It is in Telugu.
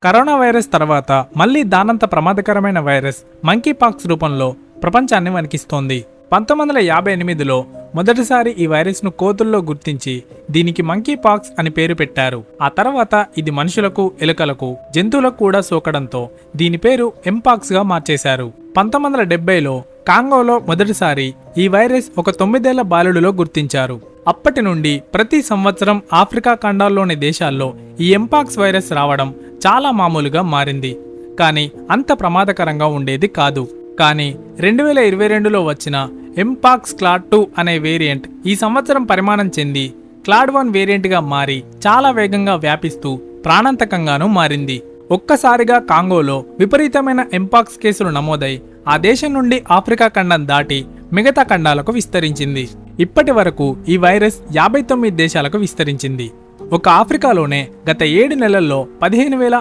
కరోనా వైరస్ తర్వాత మళ్లీ దానంత ప్రమాదకరమైన వైరస్ మంకీ పాక్స్ రూపంలో ప్రపంచాన్ని వణికిస్తోంది. 1958లో మొదటిసారి ఈ వైరస్ను కోతుల్లో గుర్తించి దీనికి మంకీ పాక్స్ అని పేరు పెట్టారు. ఆ తర్వాత ఇది మనుషులకు, ఎలుకలకు, జంతువులకు కూడా సోకడంతో దీని పేరు ఎంపాక్స్ గా మార్చేశారు. 1970లో కాంగోలో మొదటిసారి ఈ వైరస్ ఒక 9 ఏళ్ల బాలుడిలో గుర్తించారు. అప్పటి నుండి ప్రతి సంవత్సరం ఆఫ్రికా ఖండాల్లోని దేశాల్లో ఈ ఎంపాక్స్ వైరస్ రావడం చాలా మామూలుగా మారింది. కానీ అంత ప్రమాదకరంగా ఉండేది కాదు. కానీ 2022లో వచ్చిన ఎంపాక్స్ క్లాడ్ 2 అనే వేరియంట్ ఈ సంవత్సరం పరిమాణం చెంది క్లాడ్ 1 వేరియంట్గా మారి చాలా వేగంగా వ్యాపిస్తూ ప్రాణాంతకంగానూ మారింది. ఒక్కసారిగా కాంగోలో విపరీతమైన ఎంపాక్స్ కేసులు నమోదై ఆ దేశం నుండి ఆఫ్రికా ఖండం దాటి మిగతా ఖండాలకు విస్తరించింది. ఇప్పటి వరకు ఈ వైరస్ 59 దేశాలకు విస్తరించింది. ఒక ఆఫ్రికాలోనే గత 7 నెలల్లో 15,000